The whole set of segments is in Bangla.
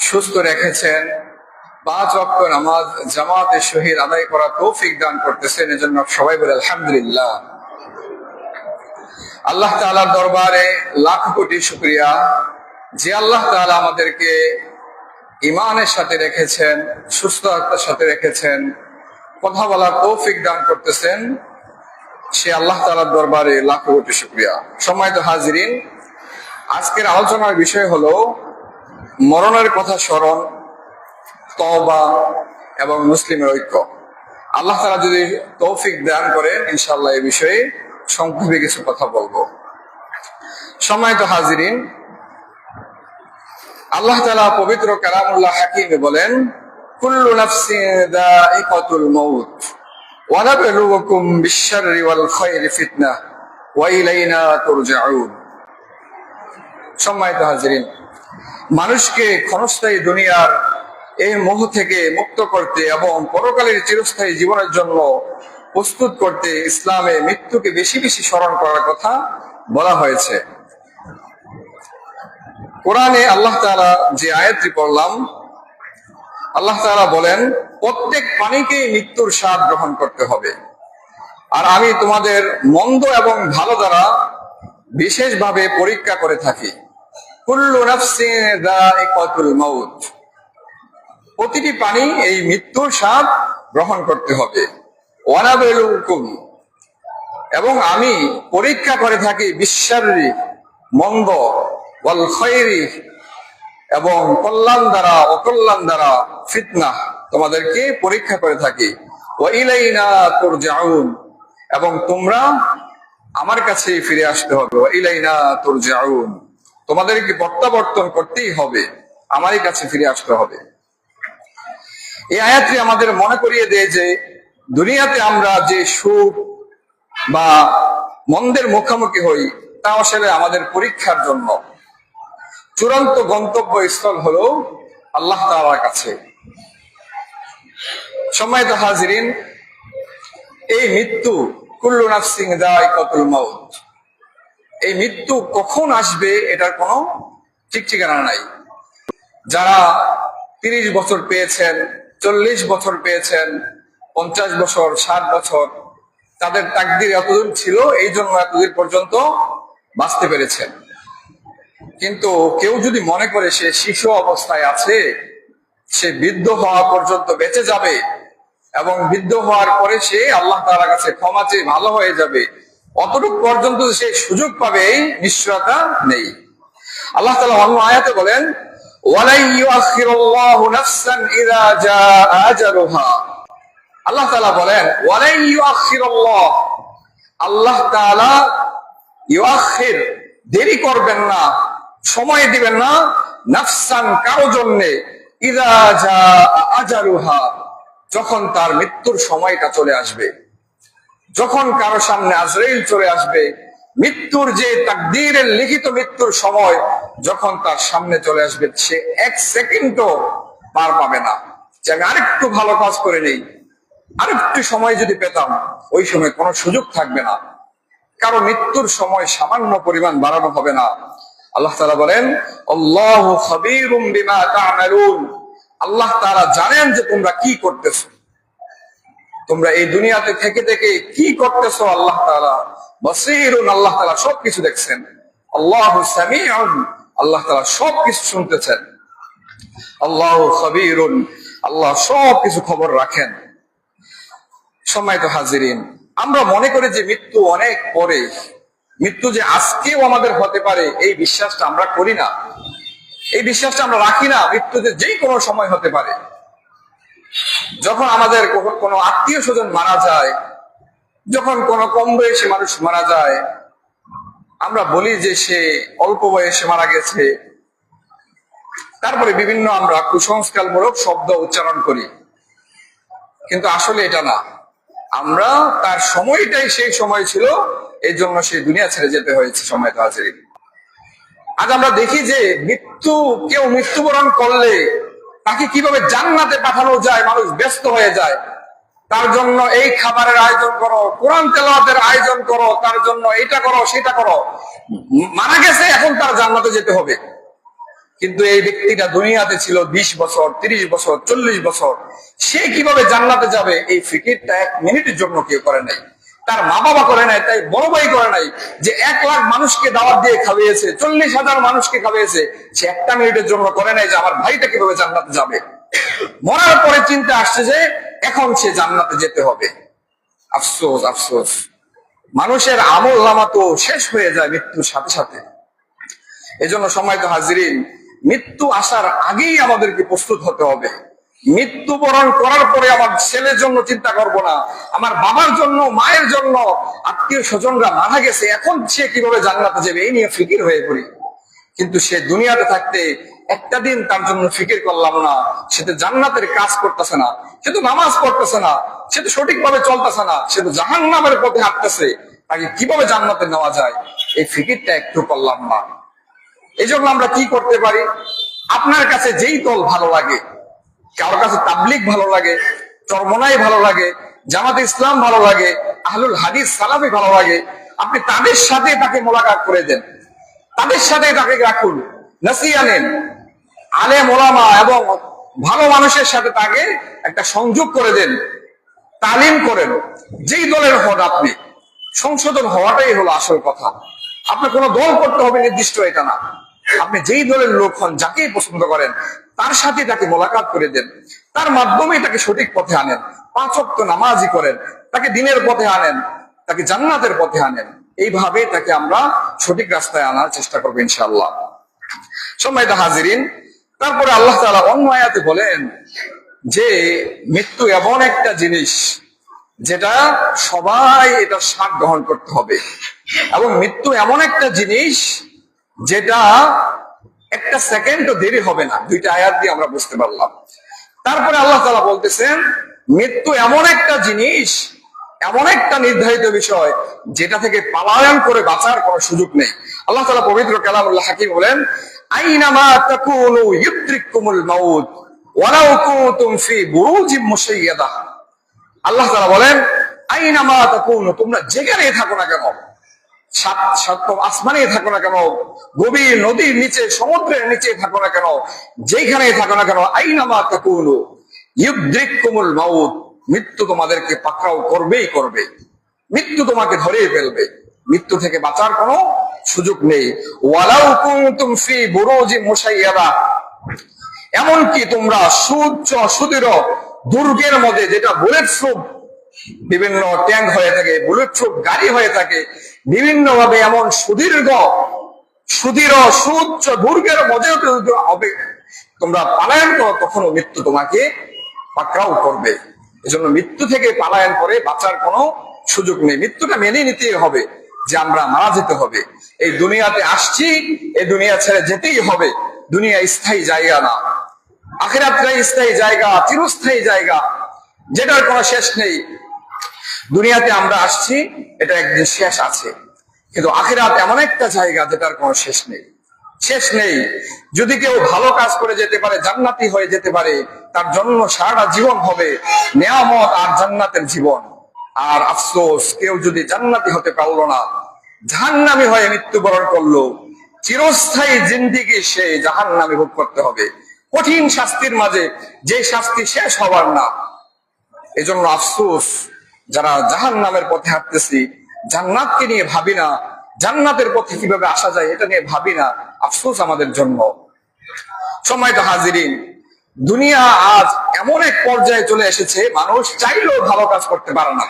সুস্থ রেখেছেন, 5 ওয়াক্ত নামাজ জামাতের সহিত আদায় করা তৌফিক দান করতেছেন। এজন্য সবাই বলে আলহামদুলিল্লাহ। আল্লাহ তাআলার দরবারে লাখ কোটি শুকরিয়া যে আল্লাহ তাআলা আমাদেরকে ঈমানের সাথে রেখেছেন, সুস্থতার সাথে রেখেছেন, কথা বলার তৌফিক দান করতেছেন। সে আল্লাহ তাআলার দরবারে লাখ কোটি শুকরিয়া। সম্মানিত হাজিরিন, আজকের আলোচনার বিষয় হলো মরণের কথা স্মরণ, তওবা এবং মুসলিমের ঐক্য। আল্লাহ তাআলা যদি তৌফিক দান করেন ইনশাআল্লাহ এই বিষয়ে সংক্ষেপে কিছু কথা বলবো। সম্মানিত হাজিরিন, আল্লাহ তাআলা পবিত্র কালামুল্লাহ হাকিমে বলেন, কুল্লু নাফসিন যায়িকাতুল মাউত ওয়া নাবলুকুম বিশ-শাররি ওয়াল খায়রি ফিতনাহ ওয়া ইলাইনা তুরজাউন। সম্মানিত হাজিরিন, মানুষকে ক্ষণস্থায়ী দুনিয়ার এই মোহ থেকে মুক্ত করতে এবং পরকালের চিরস্থায়ী জীবনের জন্য প্রস্তুত করতে ইসলামে মৃত্যুকে বেশি বেশি স্মরণ করার কথা বলা হয়েছে। কোরআনে আল্লাহ তাআলা যে আয়াতটি পড়লাম, আল্লাহ তাআলা বলেন, প্রত্যেক প্রাণীকেই মৃত্যুর স্বাদ গ্রহণ করতে হবে, আর আমি তোমাদের মন্দ এবং ভালো দ্বারা বিশেষভাবে পরীক্ষা করে থাকি। কুল্লু নাফসিন যায়িকাতুল মাউত, প্রতিটি প্রাণী এই মৃত্যুর স্বাদ গ্রহণ করতে হবে। ওয়া নাবলুকুম, এবং আমি পরীক্ষা করে থাকি, বিশ-শাররি মন্দ, ওয়াল খায়রি এবং কল্যাণ দ্বারা অকল্যাণ দ্বারা, ফিতনাহ তোমাদেরকে পরীক্ষা করে থাকি। ওয়া ইলাইনা তুরজাউন, এবং তোমরা আমার কাছেই ফিরে আসতে হবে। ওয়া ইলাইনা তুরজাউন, তোমাদেরকে প্রত্যাবর্তন করতেই হবে, আমারই কাছে ফিরে আসতে হবে। এই আয়াতটি আমাদের মনে করিয়ে দেয় যে দুনিয়াতে আমরা যে সুখ বা মন্দের মুখোমুখি হই তা আসলে আমাদের পরীক্ষার জন্য। চূড়ান্ত গন্তব্য স্থল হলো আল্লাহ তাআলার কাছে। সম্মানিত হাজিরিন, এই মৃত্যু, কুল্লু নাফসিন যায়িকাতুল মাউত, এই মৃত্যু কখন আসবে এটার কোনো ঠিক ঠিকানা নাই। যারা 30 বছর পেয়েছেন, 40 বছর পেয়েছেন, 50 বছর, 60 বছর, তাদের তাকদীর এতদূর ছিল, এই জন্য এতদূর পর্যন্ত বাঁচতে পেরেছেন। কিন্তু কেউ যদি মনে করে সে শিশু অবস্থায় আছে, সে বৃদ্ধ হওয়া পর্যন্ত বেঁচে যাবে এবং বৃদ্ধ হওয়ার পরে সে আল্লাহ তাআলার কাছে ক্ষমা চেয়ে ভালো হয়ে যাবে, অতটুকু পর্যন্ত সে সুযোগ পাবে, এই নিশ্চয়তা নেই। আল্লাহ তাআলা অন্য আয়াতে বলেন, ওয়ালা ইউআখিরুল্লাহু নাফসান ইযা জাআ আজালুহা। আল্লাহ তাআলা বলেন, ওয়ালা ইউআখিরুল্লাহ, আল্লাহ তাআলা ইউআখির, দেরি করবেন না, সময় দিবেন না, নাফসান কারো জন্য, ইযা জাআ আজালুহা, যখন তার মৃত্যুর সময়টা চলে আসবে। যখন কারো সামনে আজরাইল চলে আসবে, মৃত্যুর যে তাকদীরের লিখিত মৃত্যুর সময় যখন তার সামনে চলে আসবে, সে 1 সেকেন্ডও পার পাবে না যে আমি আরেকটু ভালো কাজ করে নেই, আরেকটু সময় যদি পেতাম। ওই সময় কোনো সুযোগ থাকবে না, কারো মৃত্যুর সময় সামান্য পরিমাণ বাড়ানো হবে না। আল্লাহ তাআলা বলেন, আল্লাহু খাবীরুম বিমা তা'মালুন, আল্লাহ তাআলা জানেন যে তোমরা কি করতেছো, তোমরা এই দুনিয়াতে থেকে থেকে কি করতেছো। আল্লাহ তাআলা বসীরুন, আল্লাহ তাআলা সবকিছু দেখছেন। আল্লাহু সামিউন, আল্লাহ তাআলা সবকিছু শুনতেছেন। আল্লাহু খাবীরুন, আল্লাহ সবকিছু খবর রাখেন। সম্মানিত হাজিরিন, আমরা মনে করি যে মৃত্যু অনেক পরে, মৃত্যু যে আজকেও আমাদের হতে পারে, এই বিশ্বাসটা আমরা করি না, এই বিশ্বাসটা আমরা রাখি না। মৃত্যু যে যেই কোনো সময় হতে পারে। যখন আমাদের কোনো আত্মীয় স্বজন মারা যায়, যখন কোনো কম বয়সী মানুষ মারা যায়, আমরা বলি যে সে অল্প বয়সে মারা গেছে, তারপরে বিভিন্ন আমরা কুসংস্কারমূলক শব্দ উচ্চারণ করি, কিন্তু আসলে এটা না। আমরা তার সময়টাই সেই সময় ছিল, এই জন্য সেই দুনিয়া ছেড়ে যেতে হয়েছে। সম্মানিত হাজিরিন, আজ আমরা দেখি যে কেউ মৃত্যুবরণ করলে তাকে কিভাবে জান্নাতে পাঠানো যায়, মানুষ ব্যস্ত হয়ে যায়। তার জন্য এই খাবারের আয়োজন করো, কোরআন তেলাওয়াতের আয়োজন করো, তার জন্য এটা করো সেটা করো। মারা গেছে, এখন তার জান্নাতে যেতে হবে। কিন্তু এই ব্যক্তিটা দুনিয়াতে ছিল 20 বছর, 30 বছর, 40 বছর। সে কিভাবে জান্নাতে যাবে এই ফিকিরটা 1 মিনিটের জন্য কেউ করে নাই। তার মা বাবা করে নাই, তাই বড় ভাই করে নাই, যে 1 লাখ মানুষকে দাওয়াত দিয়ে খাওয়িয়েছে, 40,000 মানুষকে খাওয়িয়েছে, সে 1টা মিনিটের জন্য করে নাই যে আমার ভাইটা কিভাবে জান্নাতে যাবে। মরার পরে চিন্তা আসছে যে এখন সে জান্নাতে যেতে হবে। আফসোস আফসোস, মানুষের আমল নামা তো শেষ হয়ে যায় মৃত্যুর সাথে সাথে। এজন্য সম্মানিত হাজিরিন, মৃত্যু আসার আগেই আমাদেরকে প্রস্তুত হতে হবে। মৃত্যুবরণ করার পরে আমার ছেলের জন্য চিন্তা করব না, আমার বাবার জন্য, মায়ের জন্য, আত্মীয় স্বজনরা মারা গেছে, এখন সে কিভাবে জান্নাতে যাবে এই নিয়ে ফিকির হয়ে পড়ি। কিন্তু সে দুনিয়াতে থাকতে একটা দিন তার জন্য ফিকির করলাম না, সে তো জান্নাতের কাজ করতেছে না, সে তো নামাজ পড়তেছে না, সে তো সঠিকভাবে চলতেছে না, সে তো জাহান্নামের পথে হাঁটতেছে, তাকে কিভাবে জান্নাতে নেওয়া যায় এই ফিকিরটা একটু করলাম না। এই জন্য আমরা কি করতে পারি, আপনার কাছে যেই দল ভালো লাগে, কারোর কাছে তাবলিগ ভালো লাগে, চরমনাই ভালো লাগে, জামাতে ইসলাম ভালো লাগে, আহলুল হাদিস সালাফি ভালো লাগে, আপনি তাদের সাথে তাকে মোলাকাত করে দেন, তাদের সাথে তাকে রাখুন, নসিহত নেন, আলেম ওলামা এবং ভালো মানুষের সাথে তাকে একটা সংযোগ করে দেন, তালিম করেন। যেই দলের হন আপনি, সংশোধন হওয়াটাই হলো আসল কথা। আপনার কোনো দল করতে হবে নির্দিষ্ট এটা না, আপনি যেই দলের লোক হন, যাকেই পছন্দ করেন, তার সাথে তাকে মোলাকাত করে দেন, তার মাধ্যমে তাকে সঠিক পথে আনেন, 5 ওয়াক্ত নামাজি করেন, তাকে দ্বীনের পথে আনেন, তাকে জান্নাতের পথে আনেন। এইভাবে তাকে আমরা সঠিক রাস্তায় আনার চেষ্টা করবো ইনশাআল্লাহ। সম্মানিত হাজিরিন, তারপরে আল্লাহ তাআলা অন্য আয়াতে বলেন যে মৃত্যু এমন একটা জিনিস যেটা সবাই এটা স্বাদ গ্রহণ করতে হবে, এবং মৃত্যু এমন একটা জিনিস যেটা একটা সেকেন্ডও দেরি হবে না। 2টা আয়াত দিয়ে আমরা বুঝতে পারলাম। তারপরে আল্লাহ তাআলা বলতেছেন মৃত্যু এমন একটা জিনিস, এমন একটা নির্ধারিত বিষয় যেটা থেকে পলায়ন করে বাঁচার কোনো সুযোগ নেই। আল্লাহ তাআলা পবিত্র কালামুল হাকিম বলেন, আইনামা তাকুনু ইউদরিকুমুল মাউত ওয়ালাউ কুনতুম ফি বুরুজিম মুশাইয়াদা। আল্লাহ তাআলা বলেন, আইনামা তাকুনু, তোমরা যেখানেই থাকো না কেন, সপ্তম আসমানে থাকো না কেন, গভীর নদীর নিচে, সমুদ্রের নিচে থাকো না কেন, যেখানেই থাকো না কেন, আইনামা তাকুনু ইউদরিকুমুল মাউত, মৃত্যু তোমাদেরকে পাকড়াও করবেই করবে, মৃত্যু তোমাকে ধরেই ফেলবে, মৃত্যু থেকে বাঁচার কোনো সুযোগ নেই। ওয়ালাউ কুনতুম ফি বুরুজিম মুশাইয়াদা, এমনকি তোমরা সুউচ্চ সুদৃঢ় দুর্গের মধ্যে, যেটা বুলেট প্রুফ বিভিন্ন ট্যাঙ্ক হয়ে থাকে, বুলেট প্রুফ গাড়ি হয়ে থাকে, বিভিন্ন ভাবে এমন সুদৃঢ় সুউচ্চ দুর্গের মধ্যে হবে তোমরা পালায়ন করো, তখনও মৃত্যু তোমাকে পাকড়াও করবে। এজন্য মৃত্যু থেকে পালায়ন করে বাঁচার কোনো সুযোগ নেই। মৃত্যুটা মেনে নিতেই হবে যে আমরা মারা যেতে হবে, এই দুনিয়াতে আসছি, এই দুনিয়া ছেড়ে যেতেই হবে। দুনিয়া স্থায়ী জায়গা না, আখিরাতটাই স্থায়ী জায়গা, চিরস্থায়ী জায়গা, যেটার কোনো শেষ নেই। দুনিয়াতে আমরা আসছি, এটা একদিন শেষ আছে, কিন্তু আখিরাত এমন একটা জায়গা যেটার কোনো শেষ নেই, শেষ নেই। যদি কেউ ভালো কাজ করে যেতে পারে, জান্নাতি হয়ে যেতে পারে, তার জন্য সারা জীবন হবে নেয়ামত আর জান্নাতের জীবন। আর আফসোস, কেউ যদি জান্নাতি হতে পারলো না, জাহান্নামী হয়ে মৃত্যুবরণ করলো, চিরস্থায়ী জিন্দেগি সে জাহান্নামে ভোগ করতে হবে, কঠিন শাস্তির মাঝে, যে শাস্তি শেষ হবার না। এজন্য আফসোস, যারা জাহান্নামের পথে হাঁটতেছি, জান্নাতকে নিয়ে ভাবি না, জান্নাতের পথে কিভাবে আসা যায় এটা নিয়ে ভাবি না, আফসোস আমাদের জন্য। সম্মানিত হাজিরিন, দুনিয়া আজ এমন এক পর্যায়ে চলে এসেছে, মানুষ চাইলেও ভালো কাজ করতে পারে না।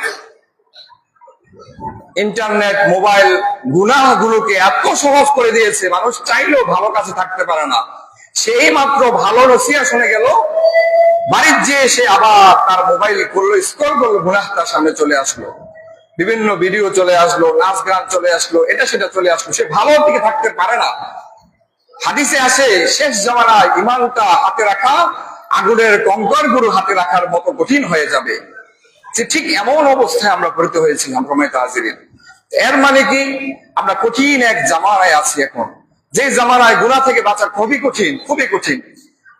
ইন্টারনেট, মোবাইল গুনাহগুলোকে এত সহজ করে দিয়েছে, মানুষ চাইলেও ভালো কাজে থাকতে পারে না। সেই মাত্র ভালো নসিহত শুনে গেল, বাড়ির যেয়ে সে আবার তার মোবাইল করলো, স্ক্রল করলো, গুনাহ তার সামনে চলে আসলো, বিভিন্ন ভিডিও চলে আসলো, নাচ গান চলে আসলো, এটা সেটা চলে আসলো, সে ভালো দিকে থাকতে পারে না। হাদিসে আসে, শেষ জামানায় ইমানটা হাতে রাখা আগুনের কঙ্কর গুরু হাতে রাখার মতো কঠিন হয়ে যাবে। ঠিক এমন অবস্থায় আমরা পরিণত হয়েছিলাম। সম্মানিত হাজিরিন, এর মানে কি, আমরা কঠিন এক জামানায় আছি এখন, যে জামানায় গুনাহ থেকে বাঁচা খুবই কঠিন, খুবই কঠিন।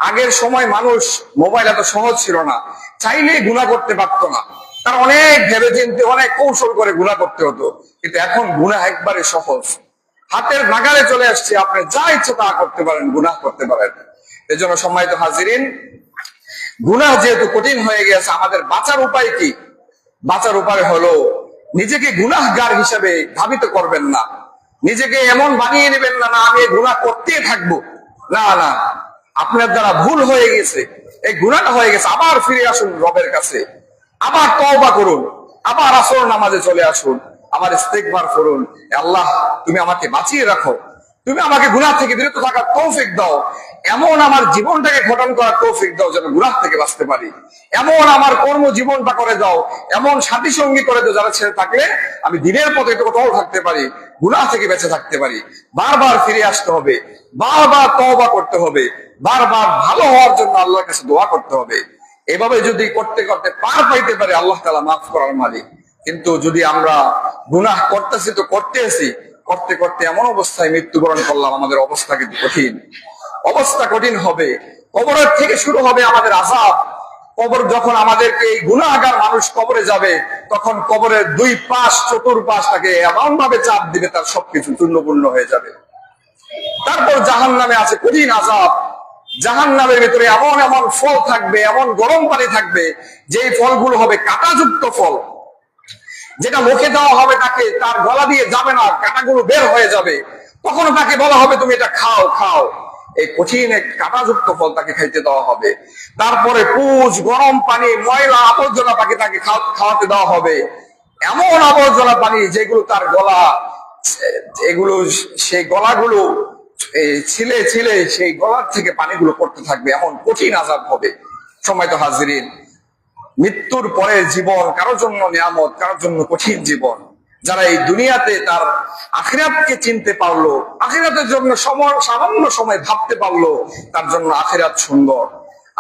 আগের সময় মানুষ মোবাইল এত সহজ ছিল না, চাইলে গুনাহ করতে পারতো না, তার অনেক ভেবে চিন্তে, অনেক কৌশল করে গুনাহ করতে হতো। কিন্তু এখন গুনাহ একবারে সহজ, হাতের নাগালে চলে আসছে, আপনি যা ইচ্ছে তা করতে পারেন, গুনাহ করতে পারেন। এজন্য সম্মানিত হাজিরিন, গুনাহ যেহেতু কঠিন হয়ে গেছে, আমাদের বাঁচার উপায় কি? বাঁচার উপায় হলো নিজেকে গুনাহগার হিসেবে ধাবিত করবেন না, নিজেকে এমন বানিয়ে নেবেন না, না আমি গুনাহ করতেই থাকবো। না না, আপনার দ্বারা ভুল হয়ে গেছে, এই গুনাহটা হয়ে গেছে, আবার ফিরে আসুন রবের কাছে, আবার তওবা করুন, আবার আসর নামাজে চলে আসুন, আবার ইস্তেগফার করুন। আল্লাহ তুমি আমাকে বাঁচিয়ে রাখো, তুমি আমাকে গুনাহ থেকে বিরত থাকার তৌফিক দাও, এমন আমার জীবনটাকে গঠন করার তৌফিক দাও যেন গুনাহ থেকে বাঁচতে পারি, এমন আমার কর্ম জীবনটা করে দাও, এমন সাথী সঙ্গী করে দাও যারা ছেড়ে থাকলে আমি দিনের পথে একটু কোথাও থাকতে পারি, গুনাহ থেকে বেঁচে থাকতে পারি। বারবার ফিরে আসতে হবে, বারবার তওবা করতে হবে, বারবার ভালো হওয়ার জন্য আল্লাহর কাছে দোয়া করতে হবে। এভাবে যদি করতে করতে পার পাইতে পারে, আল্লাহ তাআলা মাফ করার মালিক। কিন্তু যদি আমরা গুনাহ করতেছি তো করতেছি, করতে করতে এমন অবস্থায় মৃত্যুবরণ করলাম, আমাদের অবস্থা কিন্তু কঠিন, অবস্থা কঠিন হবে। কবরের থেকে শুরু হবে আমাদের আযাব। কবর যখন আমাদেরকে, এই গুনাহগার মানুষ কবরে যাবে, তখন কবরের দুই পাশ চতুর্পাশ তাকে এমন ভাবে চাপ দিবে, তার সবকিছু চূর্ণপূর্ণ হয়ে যাবে। তারপর জাহান্নামে আছে কঠিন আযাব। জাহান্নামের ভিতরে এমন এমন ফল থাকবে, এমন গরম পানি থাকবে, যে ফলগুলো হবে কাঁটাযুক্ত ফল, যেটা মুখে দেওয়া হবে তাকে, তার গলা দিয়ে যাবে না, কাঁটাগুলো বের হয়ে যাবে। তখন তাকে বলা হবে তুমি এটা খাও খাও, এই কঠিন এক কাঁটাযুক্ত ফল তাকে খাইতে দেওয়া হবে। তারপরে পুজ, গরম পানি, ময়লা আবর্জনা তাকে তাকে খাওয়াতে দেওয়া হবে, এমন আবর্জনা পানি যেগুলো তার গলা, এগুলো সেই গলাগুলো ছিলে ছিলে সেই গলার থেকে পানিগুলো পড়তে থাকবে, এমন কঠিন আযাব হবে। সম্মানিত হাজিরিন, মৃত্যুর পরের জীবন কারোর জন্য নিয়ামত, কারোর জন্য কঠিন জীবন। যারা এই দুনিয়াতে তার আখিরাতকে চিনতে পারলো, আখিরাতের জন্য সামান্য সময় ভাবতে পারলো, তার জন্য আখিরাত সুন্দর।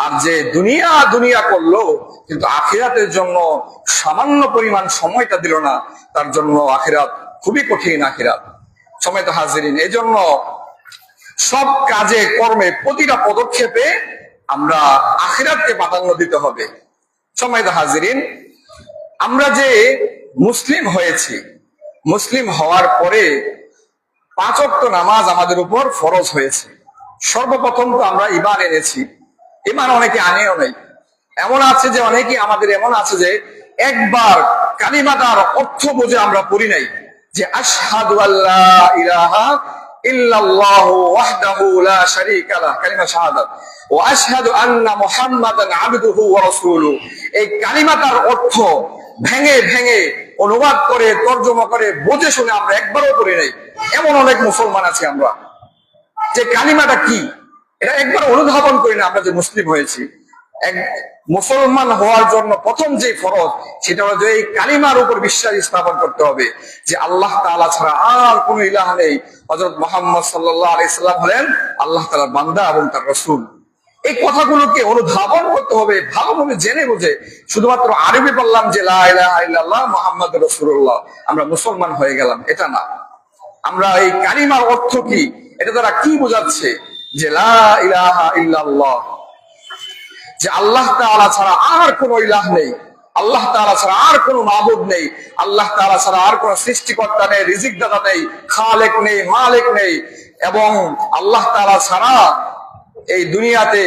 আর যে দুনিয়া দুনিয়া করলো কিন্তু আখিরাতের জন্য সামান্য পরিমাণ সময়টা দিল না, তার জন্য আখিরাত খুবই কঠিন। আখিরাত সম্মানিত হাজিরিন, এই জন্য সব কাজে কর্মে প্রতিটা পদক্ষেপে আমরা আখিরাতকে প্রাধান্য দিতে হবে। সম্মানিত হাজিরিন, আমরা যে মুসলিম হয়েছি, মুসলিম হওয়ার পরে 5 ওয়াক্ত নামাজ আমাদের উপর ফরজ হয়েছে। সর্বপ্রথম তো আমরা ঈমান এনেছি, ঈমান অনেকে আনেও নাই। এমন আছে যে অনেকে আমাদের এমন আছে যে একবার কালিমাটার অর্থ বুঝে আমরা পড়ি নাই, যে আশহাদু আল্লা ইলাহা ইল্লাল্লাহু ওয়াহদাহু লা শারীকা লাহ, কালিমা শাহাদাত, ওয়া আশহাদু আন্না মুহাম্মাদান আবদুহু ওয়া রাসূলুহু। এই কালিমাটার অর্থ ভেঙে ভেঙে অনুবাদ করে, তর্জমা করে, বুঝে শুনে আমরা একবারও পড়ি নাই। এমন অনেক মুসলমান আছে আমরা, যে কালিমাটা কি এটা একবার অনুধাবন করি না। আমরা যে মুসলিম হয়েছি, এক মুসলমান হওয়ার জন্য প্রথম যে ফরজ, সেটা হলো যে এই কালিমার উপর বিশ্বাস স্থাপন করতে হবে যে আল্লাহ তাআলা ছাড়া আর কোনো ইলাহ নেই, হযরত মুহাম্মদ সাল্লাল্লাহু আলাইহি সাল্লাম হলেন আল্লাহ তাআলার বান্দা এবং তার রাসূল। এই কথাগুলোকে অনুধাবন করতে হবে ভালোভাবে জেনে বুঝে। শুধুমাত্র আরবি বললাম যে লা ইলাহা ইল্লাল্লাহ মুহাম্মাদুর রাসূলুল্লাহ, আমরা মুসলমান হয়ে গেলাম, এটা না। আমরা এই কালিমার অর্থ কি, এটা দ্বারা কি বোঝাচ্ছে, যে লা ইলাহা ইল্লাল্লাহ, যে আল্লাহ তাআলা ছাড়া আর কোনো ইলাহ নেই, আল্লাহ তাআলা ছাড়া আর কোনো মাবুদ নেই, আল্লাহ তাআলা ছাড়া আর কোনো সৃষ্টিকর্তা নেই, রিজিকদাতা নেই, খালেক নেই, মালিক নেই, এবং আল্লাহ তাআলা ছাড়া এই দুনিয়াতে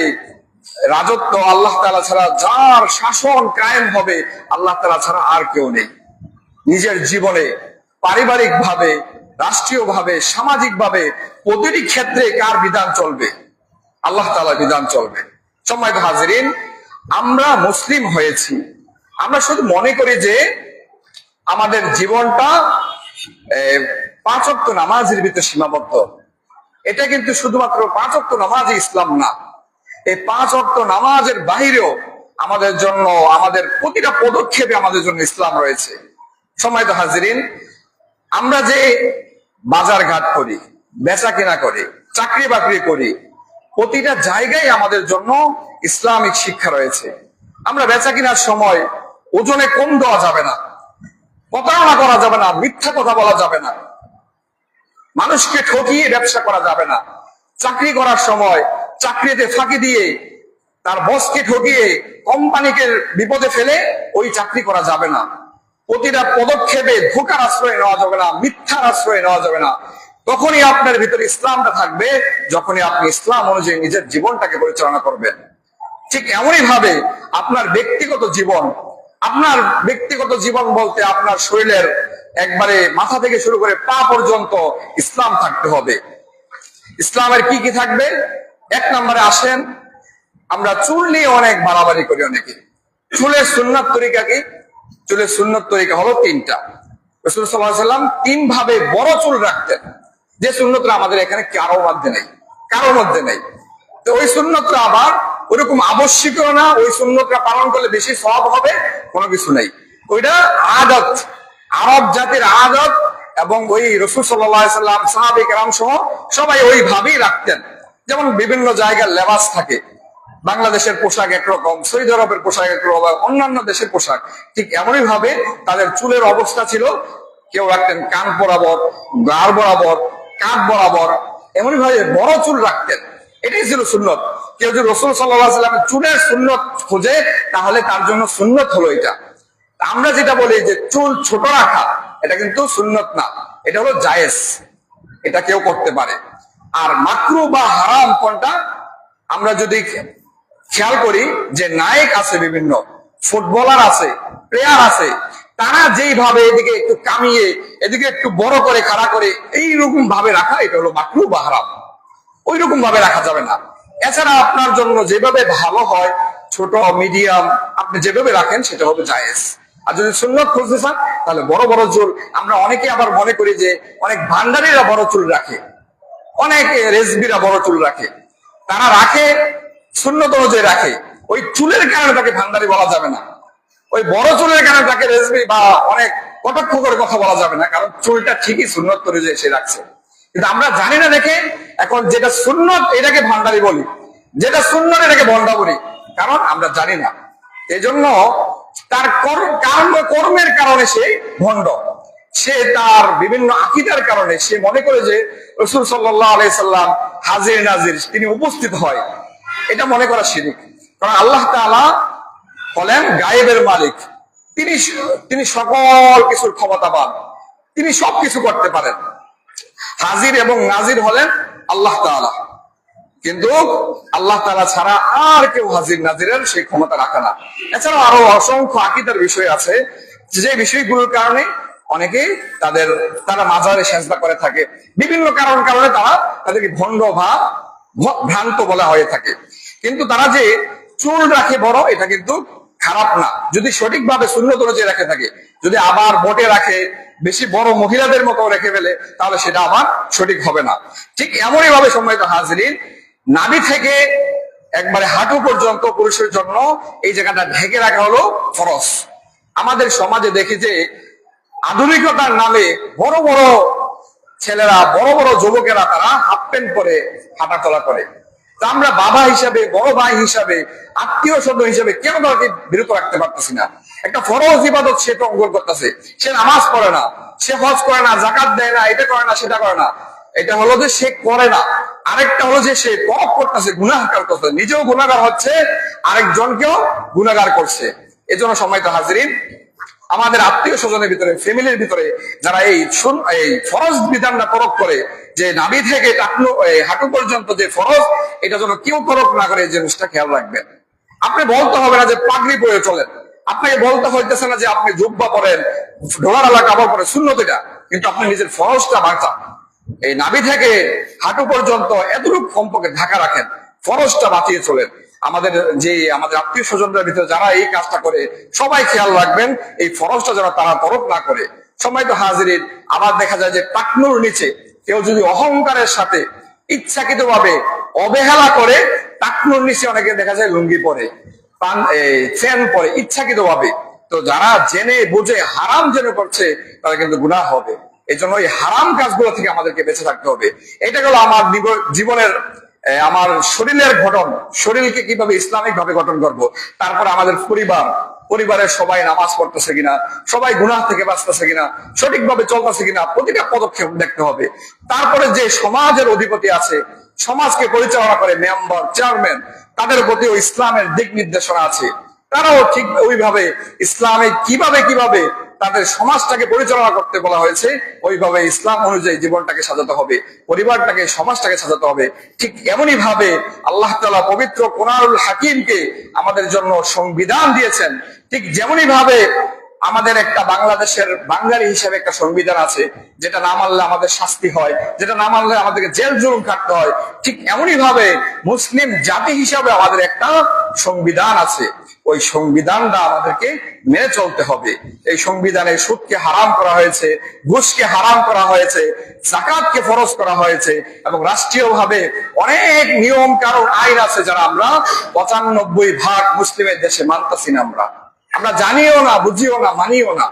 রাজত্ব, আল্লাহ তাআলা ছাড়া যার শাসন কায়েম হবে, আল্লাহ তাআলা ছাড়া আর কেউ নেই। নিজের জীবনে পারিবারিক ভাবে, রাষ্ট্রীয় ভাবে, সামাজিক ভাবে প্রতিটি ক্ষেত্রে কার বিধান চলবে? আল্লাহ তাআলার বিধান চলবে। সম্মানিত হাজিরিন, আমরা মুসলিম হয়েছি, আমরা শুধু মনে করি যে আমাদের জীবনটা 5 ওয়াক্ত নামাজের ভিতরে সীমাবদ্ধ। এটা কিন্তু শুধুমাত্র 5 ওয়াক্ত নামাজই ইসলাম না। এই 5 ওয়াক্ত নামাজের বাহিরেও আমাদের জন্য, আমাদের প্রতিটা পদক্ষেপে আমাদের জন্য ইসলাম রয়েছে। সম্মানিত হাজিরিন, আমরা যে বাজার ঘাট করি, বেচা কেনা করি, চাকরি বাকরি করি, প্রতিটা জায়গায় আমাদের জন্য ইসলামিক শিক্ষা রয়েছে। আমরা বেচা কেনার সময় ওজনে কম দেওয়া যাবে না, প্রতারণা করা যাবে না, মিথ্যা কথা বলা যাবে না, মানুষকে ঠকিয়ে ব্যবসা করা যাবে না। চাকরি করার সময় চাকরিতে ফাঁকি দিয়ে, তার বসকে ঠকিয়ে কোম্পানিকে বিপদে ফেলে ওই চাকরি করা যাবে না। প্রতিটা পদক্ষেপে ধোঁকার আশ্রয় নেওয়া যাবে না, মিথ্যার আশ্রয় নেওয়া যাবে না। তখনই আপনার ভিতরে ইসলামটা থাকবে, যখনই আপনি ইসলাম অনুযায়ী নিজের জীবনটাকে পরিচালনা করবেন। ঠিক এমনই ভাবে আপনার ব্যক্তিগত জীবন বলতে আপনার শরীরের একবারে মাথা থেকে শুরু করে পা পর্যন্ত ইসলাম থাকতে হবে। ইসলামের কি কি থাকবে? এক নম্বরে আসেন, আমরা চুল নিয়ে অনেক বাড়াবাড়ি করি। অনেকে চুলের সুন্নাত তরিকা কি? চুলের সুন্নাত তরিকা হলো তিনটা। রাসূল সাল্লাল্লাহু আলাইহি ওয়াসাল্লাম তিন ভাবে বড় চুল রাখতেন, যে সুন্নতটা আমাদের এখানে কারোর মধ্যে নেই। তো ওই সুন্নতটা আবার ওইরকম আবশ্যকীয় না, ওই সুন্নতটা পালন করলে বেশি সওয়াব হবে, কোনো কিছু নেই। ওইটা আদত, আরব জাতির আদত, এবং ওই রাসূল সাল্লাল্লাহু আলাইহি ওয়াসাল্লাম সাহাবায়ে কেরাম সহ সবাই ওইভাবেই রাখতেন। যেমন বিভিন্ন জায়গার লেবাস থাকে, বাংলাদেশের পোশাক একরকম, সৌদি আরবের পোশাক একরকম, অন্যান্য দেশের পোশাক ঠিক এমনই ভাবে তাদের চুলের অবস্থা ছিল। কেউ রাখতেন কান বরাবর, গাড় বরাবর, কাঁধ বরাবর, এমনই ভাবে বড় চুল রাখতেন। এটাই ছিল সুন্নত। কেউ যদি রাসূল সাল্লাল্লাহু আলাইহি ওয়াসাল্লামের চুলের সুন্নত খোঁজে, তাহলে তার জন্য সুন্নত হলো এটা। আমরা যেটা বলি যে চুল ছোট রাখা, এটা কিন্তু সুন্নত না, এটা হলো জায়েজ, এটা কেউ করতে পারে। আর মাকরুহ বা হারাম কোনটা? আমরা যদি খেয়াল করি যে নায়ক আছে, বিভিন্ন ফুটবলার আছে, প্লেয়ার আছে, তারা যেইভাবে এদিকে একটু কামিয়ে এদিকে একটু বড় করে খাড়া করে এইরকম ভাবে রাখা, এটা হলো মাকরুহ বা হারাম। ওই রকম ভাবে রাখা যাবে না। এছাড়া আপনার জন্য যেভাবে ভালো হয়, ছোট মিডিয়াম আপনি যেভাবে রাখেন, সেটা হবে জায়েজ। আর যদি সুন্নত খুঁজতে চান, তাহলে বড় বড় চুল। আমরা অনেকে আবার মনে করি যে অনেক ভান্ডারীরা বড় চুল রাখে, অনেক রেজবিরা বড় চুল রাখে। তারা রাখে সুন্নত অনুযায়ী রাখে, ওই চুলের কারণে তাকে ভান্ডারী বলা যাবে না, ওই বড় চুলের কারণে তাকে রেজবি বা অনেক কটাক্ষ করে কথা বলা যাবে না, কারণ চুলটা ঠিকই সুন্নত অনুযায়ী সে রাখছে। কিন্তু আমরা জানি না দেখে এখন যেটা সুন্নত এটাকে ভান্ডারী বলি, যেটা সুন্নত এটাকে বন্ডা বলি, কারণ আমরা জানি না। এই জন্য তার কর্মের কারণে সে ভণ্ড, সে তার বিভিন্ন আকীদার কারণে সে মনে করে যে রাসূল সাল্লাল্লাহু আলাইহি সাল্লাম হাজির নাজির, তিনি উপস্থিত হয়, এটা মনে করা শিরক। কারণ আল্লাহ তাআলা হলেন গায়েবের মালিক, তিনি সকল কিছুর ক্ষমতাবান, তিনি সবকিছু করতে পারেন। হাজির এবং নাজির হলেন আল্লাহ তাআলা, কিন্তু আল্লাহ তাআলা ছাড়া আর কেউ হাজির নাজিরের সেই ক্ষমতা রাখে না। এছাড়াও আরো অসংখ্য আকীদার বিষয় আছে, যে বিষয়গুলোর কারণে অনেকে তারা মাজারে সেজদা করে থাকে, বিভিন্ন কারণে তাদেরকে ভণ্ড বা ভ্রান্ত বলা হয়ে থাকে। কিন্তু তারা যে চুল রাখে বড়, এটা কিন্তু খারাপ না, যদি সঠিকভাবে সুন্নত অনুযায়ী রেখে থাকে। যদি আবার মোটে রাখে, বেশি বড় মহিলাদের মতো রেখে ফেলে, তাহলে সেটা আবার সঠিক হবে না। ঠিক এমনই ভাবে সম্মানিত হাজিরিন, নাভি থেকে একবারে হাঁটু পর্যন্ত পুরুষের জন্য এই জায়গাটা ঢেকে রাখা হলো ফরজ। আমাদের সমাজে দেখি যে আধুনিকতার নামে বড় বড় ছেলেরা, বড় বড় যুবকেরা তারা হাফ প্যান্ট পরে হাঁটাচলা করে। তা আমরা বাবা হিসাবে, বড় ভাই হিসাবে, আত্মীয় স্বজন হিসাবে কেন তাকে বিরত রাখতে পারতেছি না? একটা ফরজ ইবাদত সে তো অঙ্গন করতেছে, সে নামাজ পড়ে না, সে হজ করে না, জাকাত দেয় না, এটা করে না, সেটা করে না। এটা হলো যে সে করে না, আরেকটা হলো যে সে পাপ করতেছে, গুনাহগার করতেছে, নিজেও গুনাহগার হচ্ছে, আরেকজনকেও গুনাহগার করছে। এজন্য সম্মানিত হাজিরিন, আমাদের আত্মীয় স্বজনের ভিতরে, ফ্যামিলির ভিতরে যারা এই ফরজ বিধানটা প্রয়োগ করে, যে নাভি থেকে হাঁটু পর্যন্ত যে ফরজ, এটা যেন কেউ প্রয়োগ না করে, এই জিনিসটা খেয়াল রাখবেন। আপনি বলতে হবে না যে পাগড়ি পরে চলেন, আপনাকে বলতে হইতেছে না যে আপনি জুব্বা পরেন, ঢোলার কাপড় পরে, সুন্নত এটা, কিন্তু আপনি নিজের ফরজটা বাঁচান। এই নাভি থেকে হাঁটু পর্যন্ত এতটুকু কমপক্ষে ঢাকা রাখেন, ফরজটা বাঁচিয়ে চলেন। আমাদের আত্মীয় স্বজনদের ভিতরে যারা এই কাজটা করে, সবাই খেয়াল রাখবেন এই ফরজটা যেন তারা তরক না করে। সম্মানিত হাজিরিন, আবার দেখা যায় যে টাকনুর নিচে কেউ যদি অহংকারের সাথে ইচ্ছাকৃত ভাবে অবহেলা করে, টাকনুর নিচে অনেকে দেখা যায় লুঙ্গি পরে, চেন পরে ইচ্ছাকৃত ভাবে। তো যারা জেনে বুঝে হারাম জেনে করছে, তারা কিন্তু গুনাহ হবে। এই জন্য এই হারাম কাজগুলো থেকে আমাদেরকে বেঁচে থাকতে হবে। এটা হলো আমার জীবনের, আমার শরীরের গঠন, শরীরকে কিভাবে ইসলামিক ভাবে গঠন করব। তারপরে আমাদের পরিবারের সবাই নামাজ পড়তেছে কিনা, সবাই গুনাহ থেকে বাঁচতেছে কিনা, সঠিকভাবে চলতেছে কিনা, প্রতিটা পদক্ষেপ দেখতে হবে। তারপরে যে সমাজের অধিপতি আছে, সমাজকে পরিচালনা করে মেম্বার, চেয়ারম্যান, তাদের প্রতিও ইসলামের দিক নির্দেশনা আছে। তারাও ঠিক ওইভাবে ইসলামে কিভাবে তাদের সমাজটাকে পরিচালনা করতে বলা হয়েছে, ওইভাবে ইসলাম অনুযায়ী জীবনটাকে সাজাতে হবে, পরিবারটাকে, সমাজটাকে সাজাতে হবে। ঠিক এমনই ভাবে আল্লাহ তাআলা পবিত্র কোরআনুল হাকিমকে আমাদের জন্য সংবিধান দিয়েছেন। ঠিক যেমনই ভাবে আমাদের একটা বাংলাদেশের বাঙালি হিসেবে একটা সংবিধান আছে, যেটা না মানলে আমাদের শাস্তি হয়, যেটা না মানলে আমাদেরকে জেল জুলুম কাটতে হয়। ঠিক এমনই ভাবে মুসলিম জাতি হিসাবে আমাদের একটা সংবিধান আছে, ওই সংবিধানটা আমাদেরকে মেনে চলতে হবে। এই সংবিধানে সুদকে হারাম করা হয়েছে, ঘুষকে হারাম করা হয়েছে, যাকাতকে ফরজ করা হয়েছে, এবং রাষ্ট্রীয়ভাবে অনেক নিয়ম কানুন আইন আছে যারা আমরা ৯৫% মুসলিমের দেশে মানতেছি না। আমরা জানিও না, বুঝিও না, মানিও না।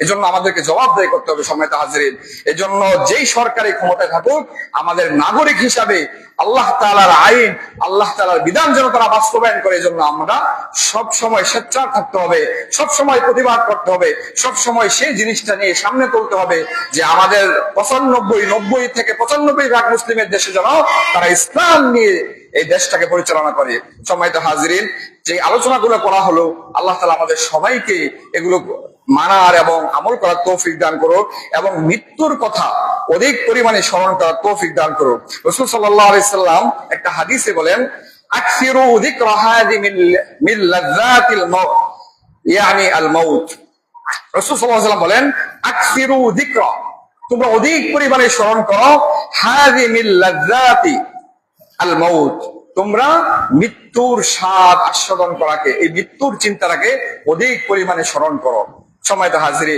এজন্য আমাদেরকে জবাবদাহি করতে হবে সম্মানিত হাজিরিন। এজন্য যেই সরকারি ক্ষমতায় থাকুক, আমাদের নাগরিক হিসাবে আল্লাহ তাআলার আইন, আল্লাহ তাআলার বিধান যেন তারা বাস্তবায়ন করে, এজন্য আমরা সব সময় সোচ্চার থাকতে হবে, সব সময় প্রতিবাদ করতে হবে, সব সময় সেই জিনিসটা নিয়ে সামনে তুলতে হবে যে আমাদের ৯৫ থেকে ৯৫% মুসলিমের দেশে যেন তারা ইসলাম নিয়ে এই দেশটাকে পরিচালনা করে। সম্মানিত হাজিরিন, যে আলোচনাগুলো করা হলো, আল্লাহ তাআলা আমাদের সবাইকে এগুলো মানার এবং আমল করার তৌফিক দান করুক, এবং মৃত্যুর কথা অধিক পরিমাণে স্মরণ করার তৌফিক দান করুক। রাসূল সাল্লাল্লাহু আলাইহি সাল্লাম একটা হাদিসে বলেন, আকসিরু যিকরা হাযি মিন লাযযাতিল মাউত, ইয়ানি আল মাউত। রাসূল সাল্লাল্লাহু আলাইহি সাল্লাম বলেন, আকসিরু যিকরা, তোমরা অধিক পরিমাণে স্মরণ করো, হাযি মিন লাযযাতি আল মাউত, তোমরা মৃত্যুর স্বাদ আস্বাদন করাকে, এই মৃত্যুর চিন্তাটাকে অধিক পরিমাণে স্মরণ করো। সম্মানিত হাজিরিন,